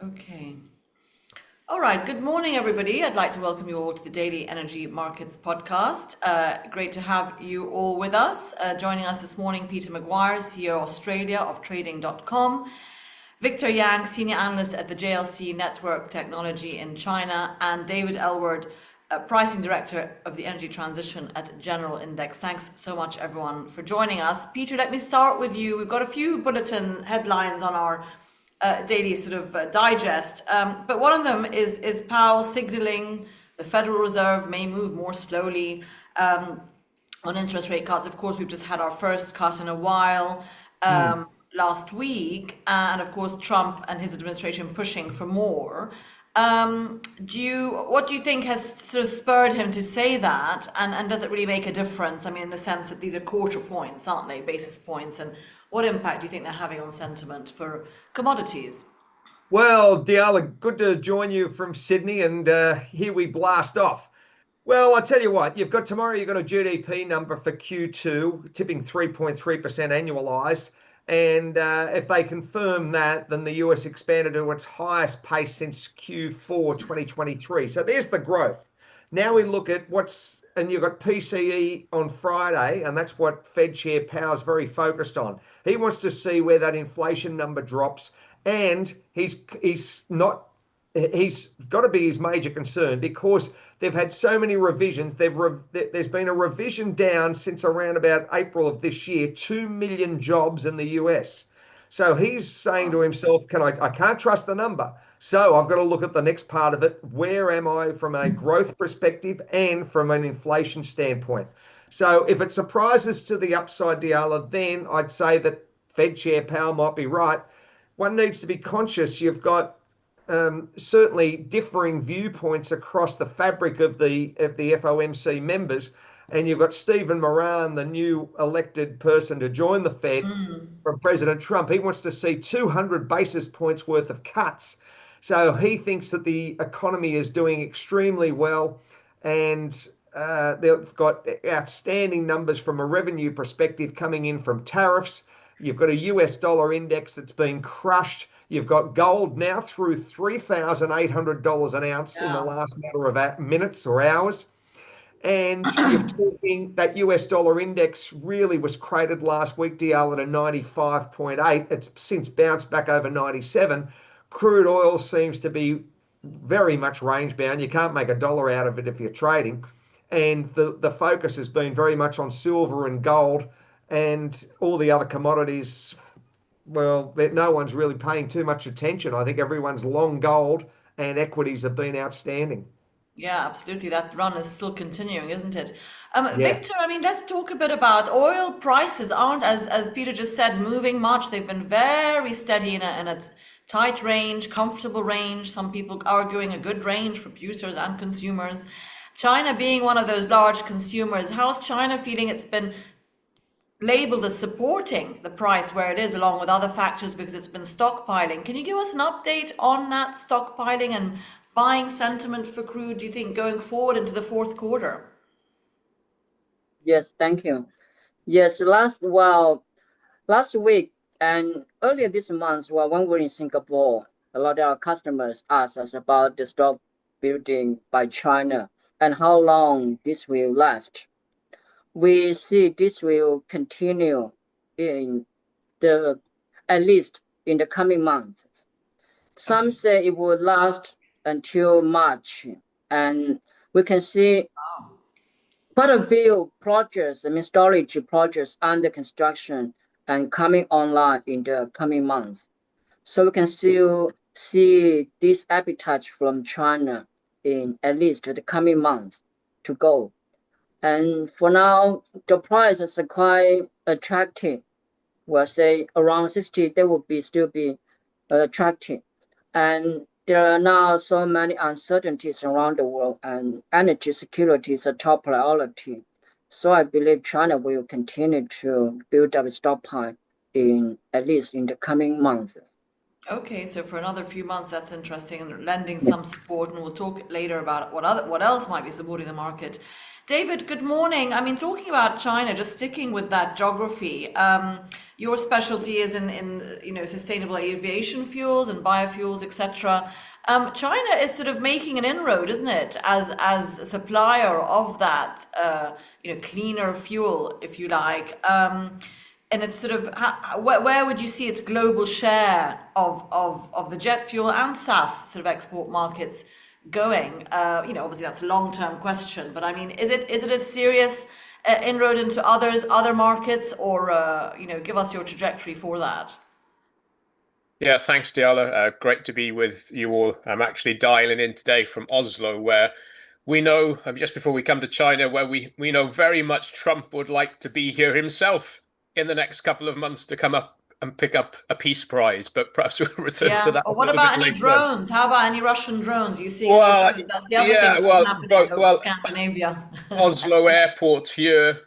Okay. All right. Good morning, everybody. I'd like to welcome you all to the Daily Energy Markets podcast. Great to have you all with us. Joining us this morning, Peter Maguire, CEO Australia of Trading.com, Victor Yang, Senior Analyst at the JLC Network Technology in China, and David Elward, Pricing Director of the Energy Transition at General Index. Thanks so much, everyone, for joining us. Peter, let me start with you. We've got a few bulletin headlines on our daily sort of digest. But one of them is Powell signaling the Federal Reserve may move more slowly on interest rate cuts. Of course, we've just had our first cut in a while last week, and of course, Trump and his administration pushing for more. What do you think has sort of spurred him to say that, and does it really make a difference? I mean, in the sense that these are quarter points, aren't they, basis points, and what impact do you think they're having on sentiment for commodities? Well, Diala, good to join you from Sydney, and here we blast off. Well, I tell you what, you've got a GDP number for Q2 tipping 3.3% annualized. And if they confirm that, then the US expanded to its highest pace since Q4 2023. So there's the growth. Now we look at and you've got PCE on Friday, and that's what Fed Chair Powell's very focused on. He wants to see where that inflation number drops, and he's got to be his major concern because they've had so many revisions. There's been a revision down since around about April of this year, 2 million jobs in the US. So he's saying to himself, I can't trust the number. So I've got to look at the next part of it. Where am I from a growth perspective and from an inflation standpoint? So if it surprises to the upside, Diala, then I'd say that Fed Chair Powell might be right. One needs to be conscious. You've got certainly differing viewpoints across the fabric of the FOMC members. And you've got Stephen Moran, the new elected person to join the Fed from President Trump. He wants to see 200 basis points worth of cuts. So he thinks that the economy is doing extremely well, and they've got outstanding numbers from a revenue perspective coming in from tariffs. You've got a US dollar index that's been crushed. You've got gold now through $3,800 an ounce in the last matter of minutes or hours. And you're talking that US dollar index really was created last week, DL, at a 95.8. It's since bounced back over 97. Crude oil seems to be very much range bound. You can't make a dollar out of it if you're trading. And the focus has been very much on silver and gold, and all the other commodities. Well, no one's really paying too much attention. I think everyone's long gold, and equities have been outstanding. Yeah, absolutely. That run is still continuing, isn't it? Yeah. Victor, I mean, let's talk a bit about oil prices aren't, as Peter just said, moving much. They've been very steady in a tight range, comfortable range. Some people arguing a good range for producers and consumers. China being one of those large consumers, how's China feeling? It's been labeled as supporting the price where it is, along with other factors, because it's been stockpiling. Can you give us an update on that stockpiling and buying sentiment for crude, do you think, going forward into the fourth quarter? Yes, thank you. Yes, last week and earlier this month, when we were in Singapore, a lot of our customers asked us about the stock building by China and how long this will last. We see this will continue at least in the coming months. Some say it will last until March, and we can see quite a few projects, storage projects under construction and coming online in the coming months. So we can still see this appetite from China in at least the coming months to go. And for now, the price is quite attractive. We'll say around 60, they will still be attractive. And there are now so many uncertainties around the world, and energy security is a top priority. So I believe China will continue to build up a stockpile at least in the coming months. Okay, so for another few months, that's interesting, and lending some support, and we'll talk later about what else might be supporting the market. David, good morning. I mean, talking about China, just sticking with that geography, your specialty is in sustainable aviation fuels and biofuels, etc. China is sort of making an inroad, isn't it, as a supplier of that cleaner fuel, if you like. And it's sort of where would you see its global share of the jet fuel and SAF sort of export markets going? Obviously that's a long-term question, but I mean, is it a serious inroad into other markets, or give us your trajectory for that? Yeah, thanks, Diala. Great to be with you all. I'm actually dialing in today from Oslo, where we know, just before we come to China, where we know very much Trump would like to be here himself in the next couple of months to come up and pick up a peace prize. But perhaps we'll return to that. Or what about any drones? How about any Russian drones? You see, well, that's the other thing that's happening over Scandinavia. Oslo airport here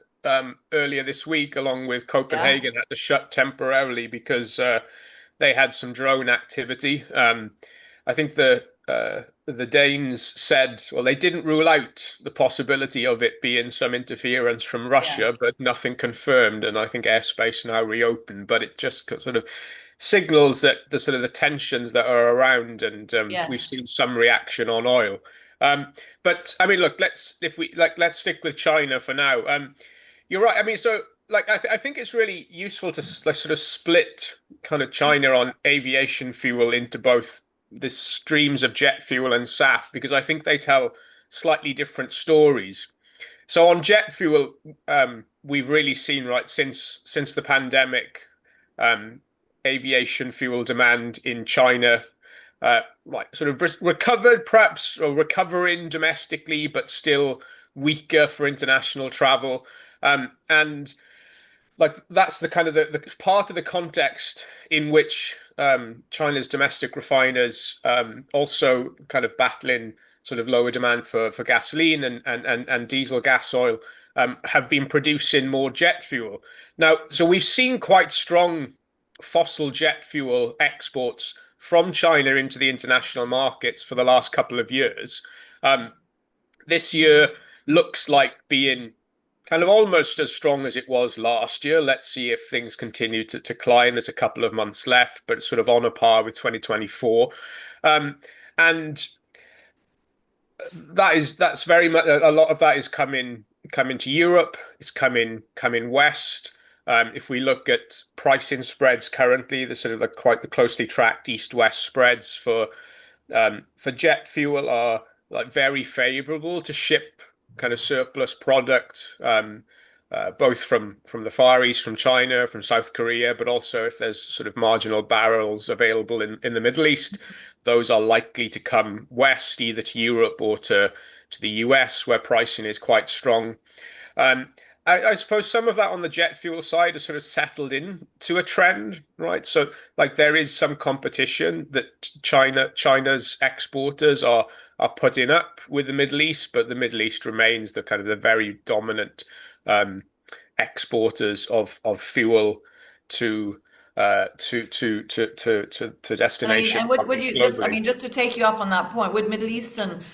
earlier this week, along with Copenhagen, had to shut temporarily because they had some drone activity. I think the Danes said, well, they didn't rule out the possibility of it being some interference from Russia, but nothing confirmed. And I think airspace now reopened, but it just sort of signals that the sort of the tensions that are around, and we've seen some reaction on oil. But I mean, look, let's stick with China for now. You're right. I mean, so I think it's really useful to sort of split kind of China on aviation fuel into both the streams of jet fuel and SAF, because I think they tell slightly different stories. So on jet fuel, we've really seen, right, since the pandemic, aviation fuel demand in China sort of recovered, perhaps, or recovering domestically, but still weaker for international travel. And that's the kind of the part of the context in which China's domestic refiners also kind of battling sort of lower demand for gasoline and diesel gas oil have been producing more jet fuel. Now, so we've seen quite strong fossil jet fuel exports from China into the international markets for the last couple of years. This year looks like being kind of almost as strong as it was last year. Let's see if things continue to climb. There's a couple of months left, but it's sort of on a par with 2024. And that's very much, a lot of that is coming to Europe. It's coming west. If we look at pricing spreads currently, the sort of quite the closely tracked east-west spreads for jet fuel are like very favorable to ship kind of surplus product, both from the Far East, from China, from South Korea, but also if there's sort of marginal barrels available in the Middle East, those are likely to come west, either to Europe or to the US, where pricing is quite strong. I suppose some of that on the jet fuel side has sort of settled in to a trend, right? So like there is some competition that China's exporters are putting up with the Middle East, but the Middle East remains the kind of the very dominant exporters of fuel to destination. And would you just, I mean, just to take you up on that point, would Middle Eastern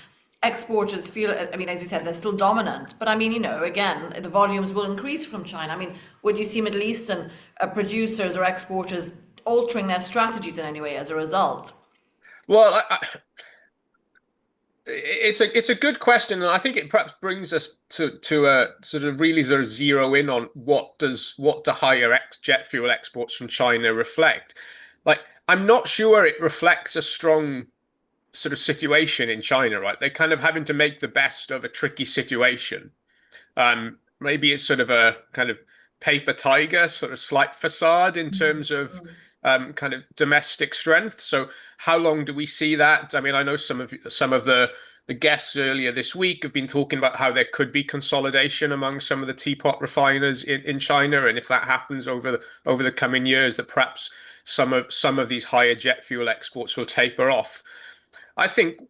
exporters feel, I mean, as you said, they're still dominant, but I mean, again, the volumes will increase from China. I mean, would you see Middle Eastern producers or exporters altering their strategies in any way as a result? Well, it's a good question, and I think it perhaps brings us to sort of really sort of zero in on what do higher jet fuel exports from China reflect. Like, I'm not sure it reflects a strong sort of situation in China, right? They're kind of having to make the best of a tricky situation. Maybe it's sort of a kind of paper tiger, sort of slight facade in terms of kind of domestic strength. So how long do we see that? I mean, I know some of the guests earlier this week have been talking about how there could be consolidation among some of the teapot refiners in China, and if that happens over the coming years, that perhaps some of these higher jet fuel exports will taper off. I think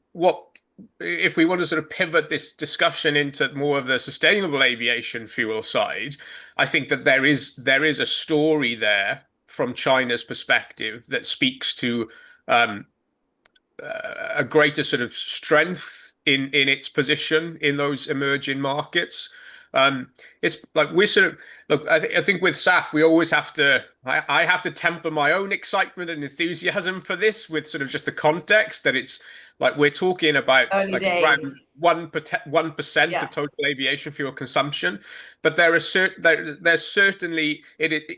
if we want to sort of pivot this discussion into more of the sustainable aviation fuel side, I think that there is a story there from China's perspective that speaks to a greater sort of strength in its position in those emerging markets. It's like we're sort of look. I think with SAF, we always have to. I have to temper my own excitement and enthusiasm for this with sort of just the context that it's like we're talking about Early like days. around 1% Yeah. of total aviation fuel consumption, but there's certainly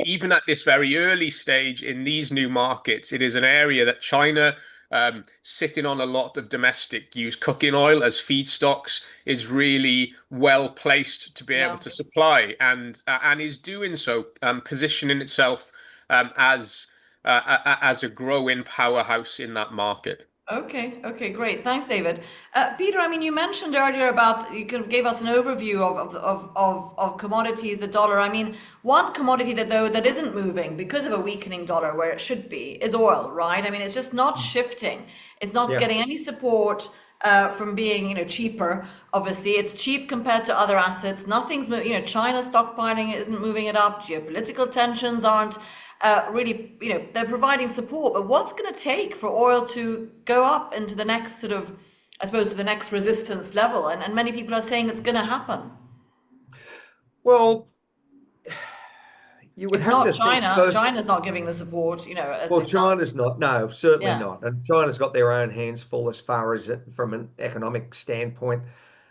even at this very early stage in these new markets, it is an area that China, sitting on a lot of domestic used cooking oil as feedstocks, is really well placed to be able to supply, and is doing so, positioning itself as a growing powerhouse in that market. Okay, great. Thanks, David. Peter, I mean, you mentioned earlier about, you kind of gave us an overview of commodities, the dollar. I mean, one commodity that isn't moving because of a weakening dollar where it should be is oil, right? I mean, it's just not shifting. It's not getting any support from being, cheaper. Obviously, it's cheap compared to other assets. Nothing's moving. China stockpiling isn't moving it up. Geopolitical tensions aren't really, they're providing support, but what's going to take for oil to go up into the next sort of, I suppose, to the next resistance level? And many people are saying it's going to happen. Well, you would If have not to China, think China's not giving the support, as well, an example. China's not. No, certainly Yeah. not. And China's got their own hands full as far as from an economic standpoint,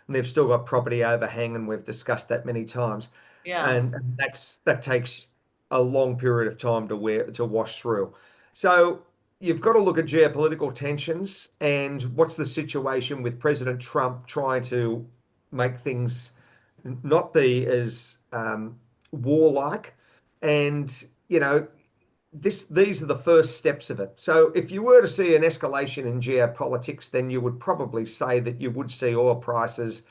and they've still got property overhang, and we've discussed that many times. Yeah. And that takes a long period of time to wash through. So you've got to look at geopolitical tensions and what's the situation with President Trump trying to make things not be as warlike, and these are the first steps of it. So if you were to see an escalation in geopolitics, then you would probably say that you would see oil prices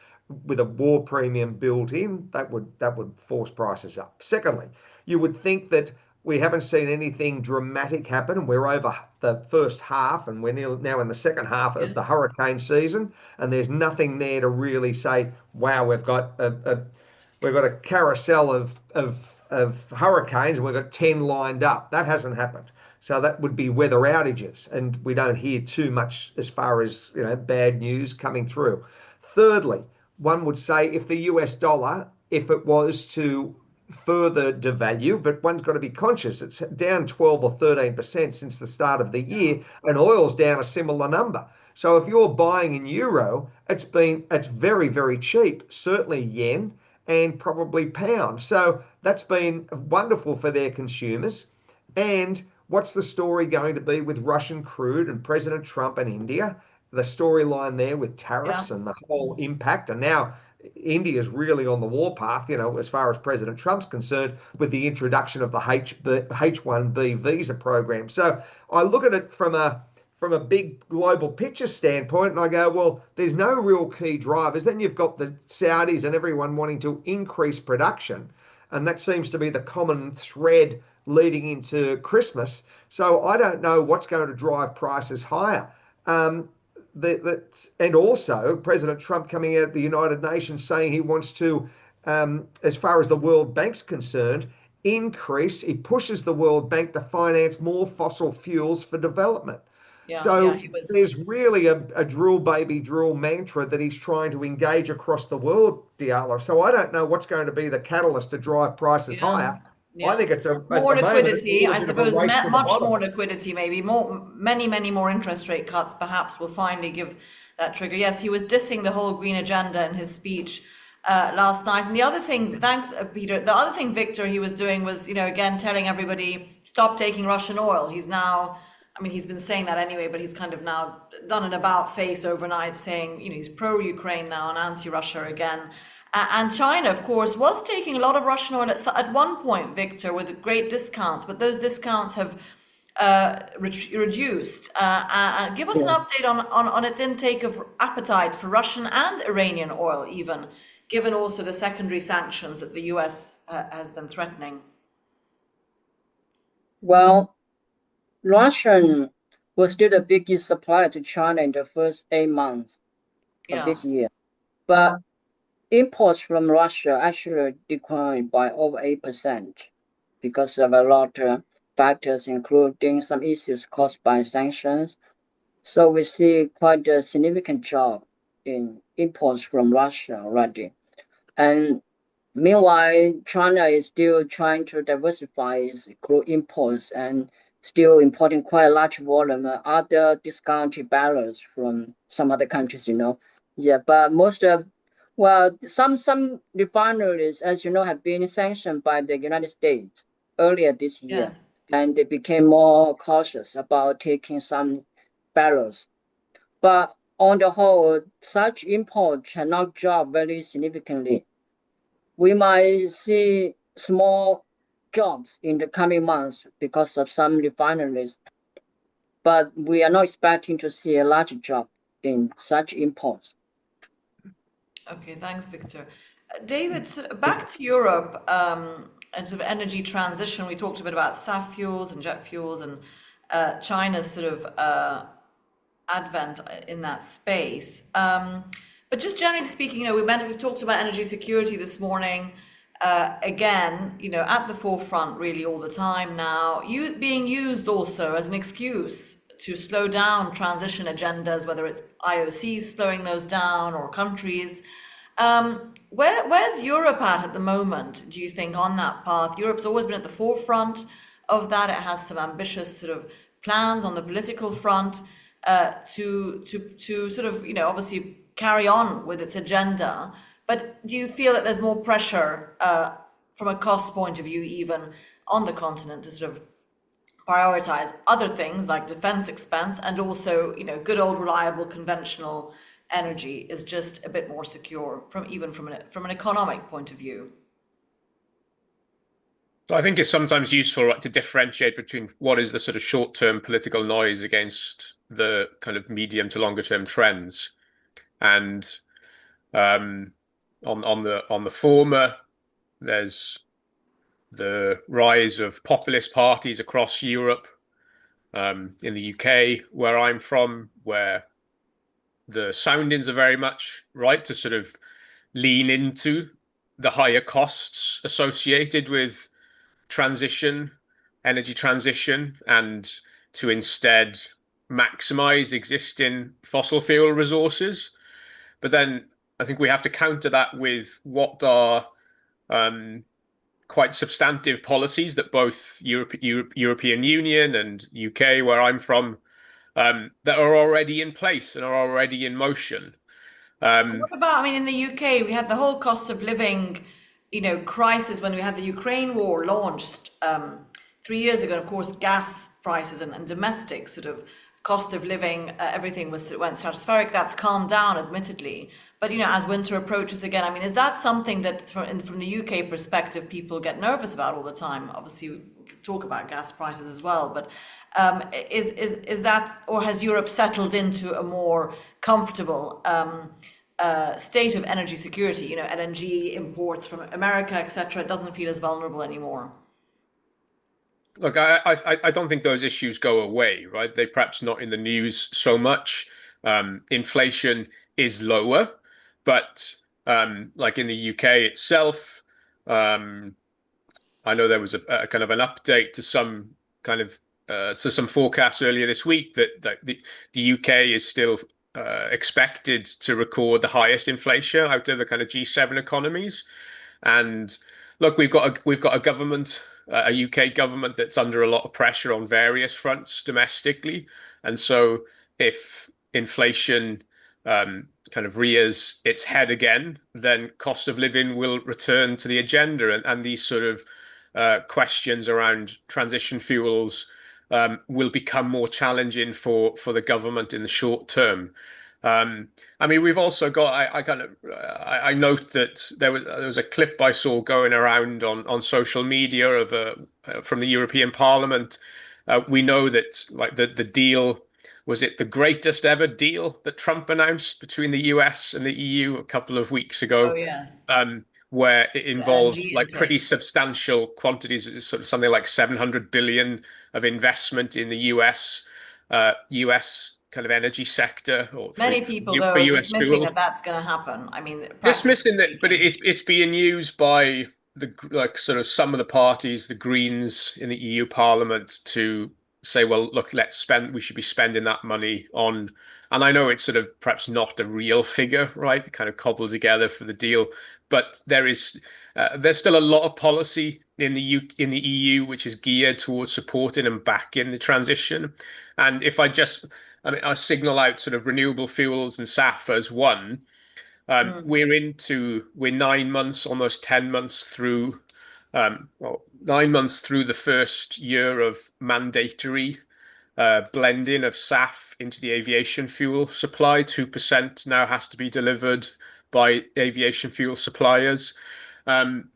with a war premium built in. That would force prices up. Secondly, you would think that we haven't seen anything dramatic happen, and we're over the first half, and we're now in the second half of the hurricane season, and there's nothing there to really say, wow, we've got a carousel of hurricanes, and we've got 10 lined up. That hasn't happened. So that would be weather outages, and we don't hear too much as far as bad news coming through. Thirdly, one would say if the US dollar, if it was to further devalue, but one's got to be conscious, it's down 12 or 13% since the start of the year, and oil's down a similar number. So if you're buying in euro, it's very, very cheap, certainly yen and probably pound. So that's been wonderful for their consumers. And what's the story going to be with Russian crude and President Trump and India? The storyline there with tariffs and the whole impact. And now India's really on the warpath, as far as President Trump's concerned, with the introduction of the H-1B visa program. So I look at it from a big global picture standpoint, and I go, well, there's no real key drivers. Then you've got the Saudis and everyone wanting to increase production, and that seems to be the common thread leading into Christmas. So I don't know what's going to drive prices higher. And also President Trump coming out of the United Nations saying he wants to, as far as the World Bank's concerned, he pushes the World Bank to finance more fossil fuels for development. There's really a drill baby drill mantra that he's trying to engage across the world, Diala. So I don't know what's going to be the catalyst to drive prices higher. I think it's more liquidity, I suppose, much more liquidity, maybe many more interest rate cuts perhaps will finally give that trigger. Yes, he was dissing the whole green agenda in his speech last night. And the other thing, thanks, Peter, the other thing, Victor, he was doing was, again, telling everybody, stop taking Russian oil. He's now, he's been saying that anyway, but he's kind of now done an about face overnight saying, he's pro-Ukraine now and anti-Russia again. And China, of course, was taking a lot of Russian oil at one point, Victor, with great discounts, but those discounts have reduced. Give us an update on its intake of appetite for Russian and Iranian oil, even, given also the secondary sanctions that the US has been threatening. Well, Russia was still the biggest supplier to China in the first 8 months of this year. But imports from Russia actually declined by over 8% because of a lot of factors, including some issues caused by sanctions. So we see quite a significant drop in imports from Russia already. And meanwhile, China is still trying to diversify its crude imports and still importing quite a large volume of other discounted barrels from some other countries, Yeah, but some refineries, as you know, have been sanctioned by the United States earlier this year, Yes. and they became more cautious about taking some barrels. But on the whole, such imports cannot drop very significantly. We might see small drops in the coming months because of some refineries, but we are not expecting to see a large drop in such imports. Okay, thanks, Victor. David, back to Europe and sort of energy transition. We talked a bit about SAF fuels and jet fuels and China's sort of advent in that space. But just generally speaking, we've talked about energy security this morning. Again, at the forefront really all the time now, being used also as an excuse to slow down transition agendas, whether it's IOCs slowing those down or countries. Where's Europe at the moment, do you think, on that path? Europe's always been at the forefront of that. It has some ambitious sort of plans on the political front to sort of, obviously carry on with its agenda. But do you feel that there's more pressure from a cost point of view, even on the continent, to sort of prioritize other things like defense expense and also, good old reliable conventional energy is just a bit more secure from an economic point of view? So I think it's sometimes useful, right, to differentiate between what is the sort of short-term political noise against the kind of medium to longer-term trends. And on the former, there's the rise of populist parties across Europe. In the UK, where I'm from, where the soundings are very much right to sort of lean into the higher costs associated with energy transition, and to instead maximize existing fossil fuel resources. But then I think we have to counter that with what are quite substantive policies that both European Union and UK, where I'm from, that are already in place and are already in motion. What about, in the UK, we had the whole cost of living, crisis when we had the Ukraine war launched 3 years ago. Of course, gas prices and domestic sort of cost of living, everything went stratospheric. That's calmed down, admittedly. But, as winter approaches again, is that something that from the UK perspective, people get nervous about all the time? Obviously, we could talk about gas prices as well, but is that, or has Europe settled into a more comfortable state of energy security? LNG imports from America, etc. It doesn't feel as vulnerable anymore. Look, I don't think those issues go away, right? They perhaps not in the news so much. Inflation is lower, but like in the UK itself, I know there was a kind of an update to some kind of some forecasts earlier this week that the UK is still expected to record the highest inflation out of the kind of G7 economies. And look, we've got a government, a UK government that's under a lot of pressure on various fronts domestically. And so if inflation kind of rears its head again, then cost of living will return to the agenda, and these sort of questions around transition fuels will become more challenging for the government in the short term. We've also got. I note that there was a clip I saw going around on social media of from the European Parliament. We know that like the deal, was it the greatest ever deal that Trump announced between the US and the EU a couple of weeks ago? Oh, yes. Where it involved LNG like pretty intake. substantial quantities, sort of something like 700 billion of investment in the US kind of energy sector, or Many people, for though, are US dismissing fuel. that that's going to happen. Dismissing Practically that, but speaking. it's being used by the like sort of some of the parties, the Greens in the EU Parliament, to say, well, look, we should be spending that money on And I know it's sort of perhaps not a real figure, right? Kind of cobbled together for the deal, but there's still a lot of policy in the EU which is geared towards supporting and backing the transition. And if I signal out sort of renewable fuels and SAF as one. We're 9 months, almost 10 months through, 9 months through the first year of mandatory blending of SAF into the aviation fuel supply. 2% now has to be delivered by aviation fuel suppliers. And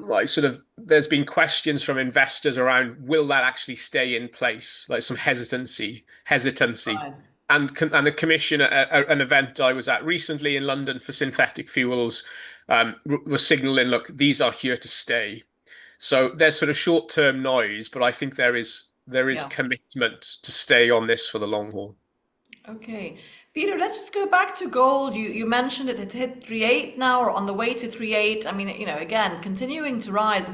like sort of there's been questions from investors around will that actually stay in place? Like some hesitancy. Right. And the commission at an event I was at recently in London for synthetic fuels was signaling, look, these are here to stay. So there's sort of short-term noise, but I think there is Yeah. commitment to stay on this for the long haul. Okay. Peter, let's just go back to gold. You mentioned it hit 3.8 now, or on the way to 3.8. I mean, again, continuing to rise.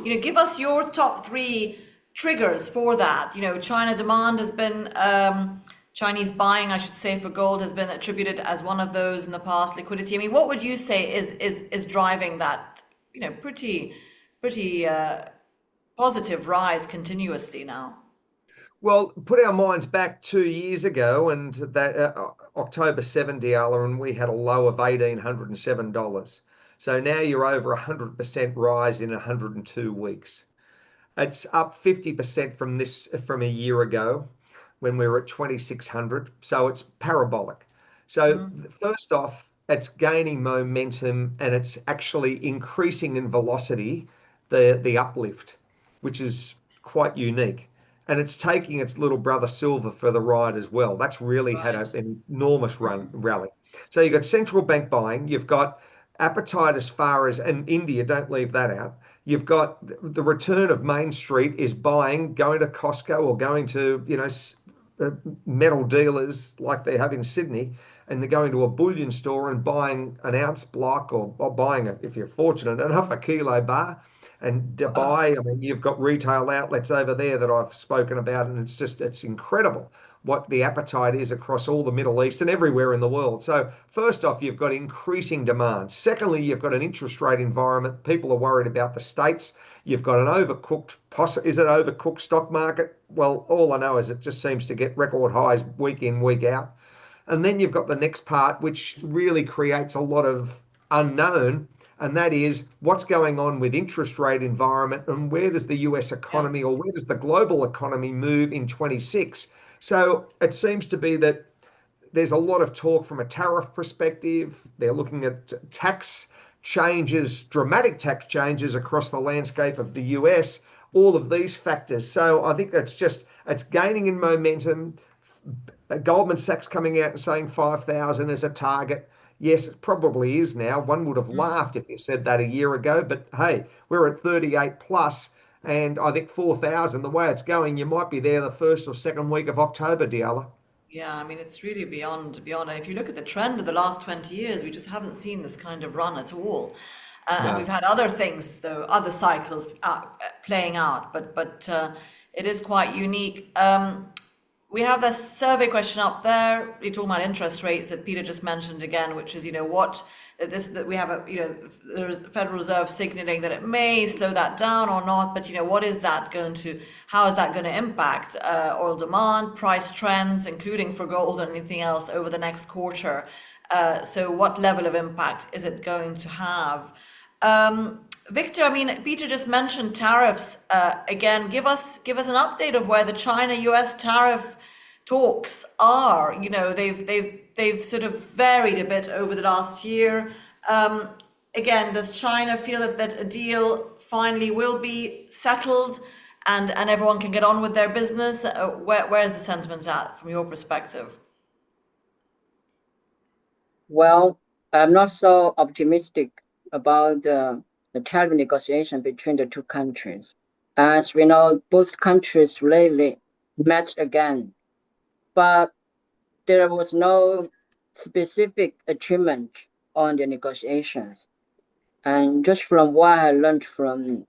Give us your top three triggers for that. China demand has been, Chinese buying, I should say, for gold has been attributed as one of those in the past. Liquidity. I mean, what would you say is driving that, pretty positive rise continuously now? Well, put our minds back 2 years ago, and that October 7, Diala, and we had a low of $1,807. So now you're over 100% rise in 102 weeks. It's up 50% from a year ago when we were at 2,600. So it's parabolic. So first off, it's gaining momentum and it's actually increasing in velocity, the uplift, which is quite unique. And it's taking its little brother silver for the ride as well. That's really had Right. an enormous rally. So you've got central bank buying, you've got appetite as far as, and India, don't leave that out. You've got the return of Main Street is buying, going to Costco or going to, metal dealers like they have in Sydney, and they're going to a bullion store and buying an ounce block or buying, if you're fortunate enough, a kilo bar. And Dubai, I mean, you've got retail outlets over there that I've spoken about, and it's incredible what the appetite is across all the Middle East and everywhere in the world. So first off, you've got increasing demand. Secondly, you've got an interest rate environment. People are worried about the States. You've got an overcooked stock market? Well, all I know is it just seems to get record highs week in, week out. And then you've got the next part, which really creates a lot of unknown, and that is what's going on with interest rate environment and where does the US Yeah. economy or where does the global economy move in 26? So it seems to be that there's a lot of talk from a tariff perspective. They're looking at tax changes, dramatic tax changes across the landscape of the US, all of these factors. So I think it's gaining in momentum. Goldman Sachs coming out and saying 5,000 is a target. Yes, it probably is now. One would have laughed if you said that a year ago, but hey, we're at 38 plus, and I think 4,000, the way it's going, you might be there the first or second week of October, Diala. Yeah, I mean, it's really beyond. And if you look at the trend of the last 20 years, we just haven't seen this kind of run at all. And we've No. had other things, though, other cycles playing out, but it is quite unique. We have the survey question up there. We're talking about interest rates that Peter just mentioned again, which is, that we have the Federal Reserve signaling that it may slow that down or not, but how is that going to impact oil demand, price trends, including for gold and anything else over the next quarter? So what level of impact is it going to have? Victor, I mean, Peter just mentioned tariffs. Again, give us an update of where the China-US tariff talks are. They've sort of varied a bit over the last year. Again, does China feel that a deal finally will be settled and everyone can get on with their business? Where's the sentiment at from your perspective? Well, I'm not so optimistic about the tariff negotiation between the two countries. As we know, both countries lately met again, but there was no specific achievement on the negotiations. And just from what I learned from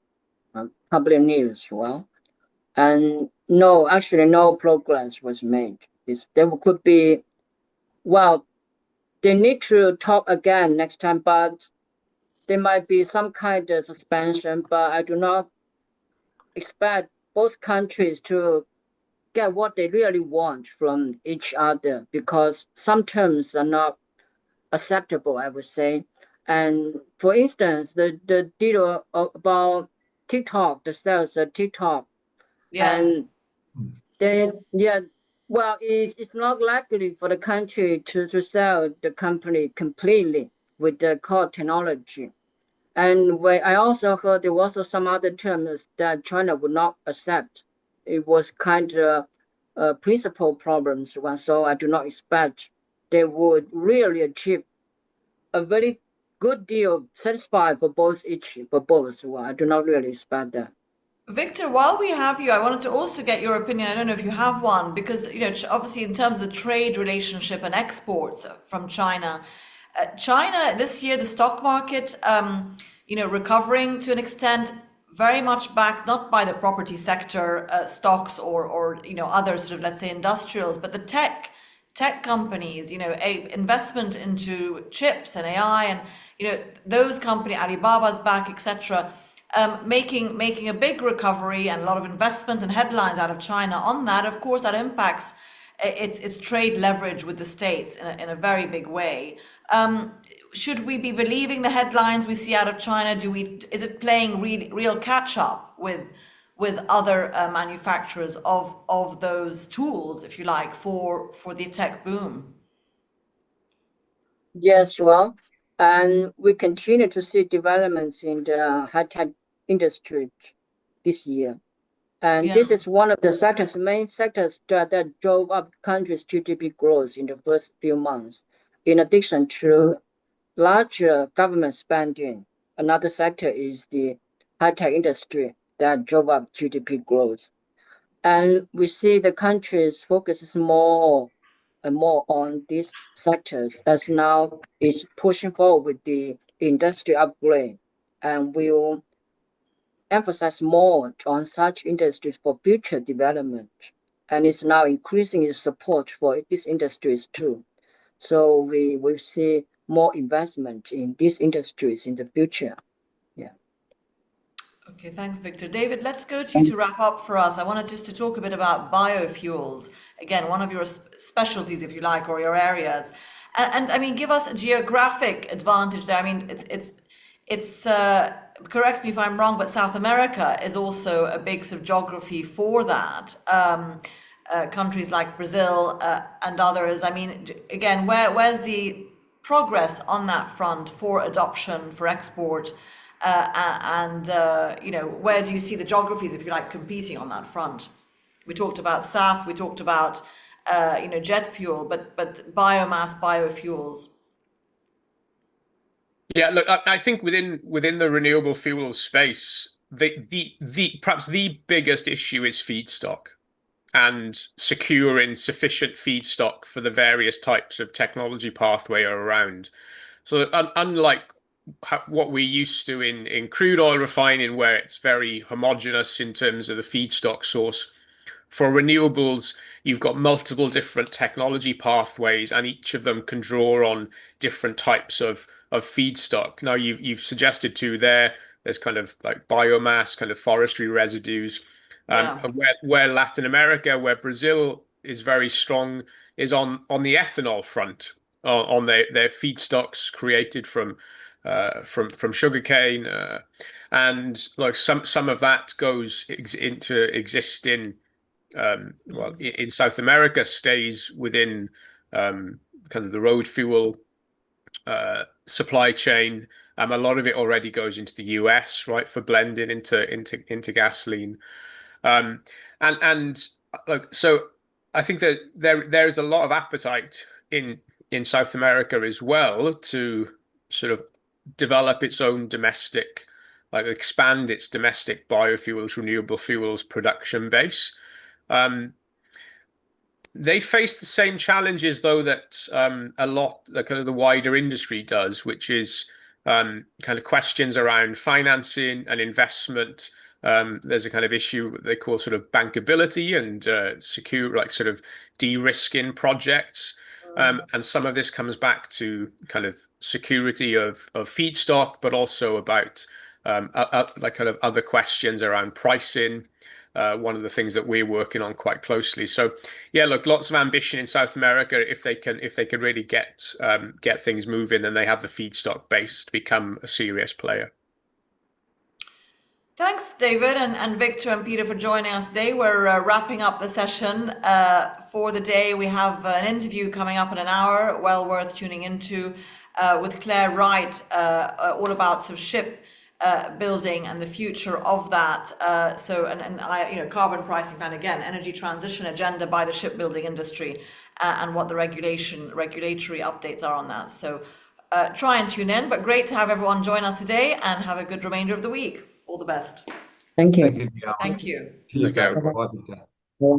public news, and no progress was made. this. There could be, well, they need to talk again next time, but there might be some kind of suspension, but I do not expect both countries to get what they really want from each other, because some terms are not acceptable, I would say. And for instance, the deal about TikTok, the sales of TikTok, Yes. and then, yeah, well, it's not likely for the country to sell the company completely with the core technology. And I also heard there was also some other terms that China would not accept. It was kind of principal problems, so I do not expect they would really achieve a very good deal, satisfied for both. Well, I do not really expect that. Victor, while we have you, I wanted to also get your opinion. I don't know if you have one, because obviously in terms of the trade relationship and exports from China, China this year the stock market, recovering to an extent, very much backed not by the property sector stocks or other sort of, let's say, industrials, but the tech companies, a investment into chips and AI, and those companies, Alibaba's back, etc. Making a big recovery and a lot of investment and headlines out of China on that. Of course, that impacts its trade leverage with the States in a very big way. Should we be believing the headlines we see out of China? Is it playing real catch up with other manufacturers of those tools, if you like, for the tech boom? Yes, well, and we continue to see developments in the high-tech industry this year. And this is one of the main sectors that drove up country's GDP growth in the first few months. In addition to larger government spending, another sector is the high-tech industry that drove up GDP growth. And we see the country's focus is more and more on these sectors, as now is pushing forward with the industry upgrade, and will emphasize more on such industries for future development, and is now increasing its support for these industries too. So we will see more investment in these industries in the future. Yeah. Okay, thanks, Victor. David, let's go to you to wrap up for us. I wanted just to talk a bit about biofuels. Again, one of your specialties, if you like, or your areas. And I mean, give us a geographic advantage there. I mean, it's correct me if I'm wrong, but South America is also a big sort of geography for that. Countries like Brazil and others. I mean, again, where's the progress on that front for adoption, for export? Where do you see the geographies, if you like, competing on that front? We talked about SAF, we talked about jet fuel, but biomass, biofuels. Yeah, look, I think within the renewable fuels space, the perhaps the biggest issue is feedstock and securing sufficient feedstock for the various types of technology pathway around. So unlike what we're used to in crude oil refining, where it's very homogeneous in terms of the feedstock source, for renewables, you've got multiple different technology pathways, and each of them can draw on different types of feedstock. Now, you've suggested too there's kind of like biomass, kind of forestry residues. And where Latin America, where Brazil is very strong, is on the ethanol front, on their feedstocks created from sugarcane, and like some of that goes into existing. In South America, stays within kind of the road fuel supply chain. A lot of it already goes into the US, right, for blending into gasoline. So I think that there's a lot of appetite in South America as well to sort of develop its own domestic, like expand its domestic biofuels, renewable fuels production base. They face the same challenges, though, that a lot the kind of the wider industry does, which is kind of questions around financing and investment, There's a kind of issue that they call sort of bankability and secure, like sort of de-risking projects. And some of this comes back to kind of security of feedstock, but also about like kind of other questions around pricing. One of the things that we're working on quite closely. So yeah, look, lots of ambition in South America. If they can really get things moving, then they have the feedstock base to become a serious player. Thanks, David and Victor and Peter for joining us today. We're wrapping up the session for the day. We have an interview coming up in an hour, well worth tuning into, with Claire Wright, all about some ship building and the future of that. Carbon pricing plan, again, energy transition agenda by the shipbuilding industry, and what the regulatory updates are on that. So try and tune in, but great to have everyone join us today, and have a good remainder of the week. All the best. Thank you. Thank you. Thank you. Cheers, Okay. David. Bye, Victor. Yeah.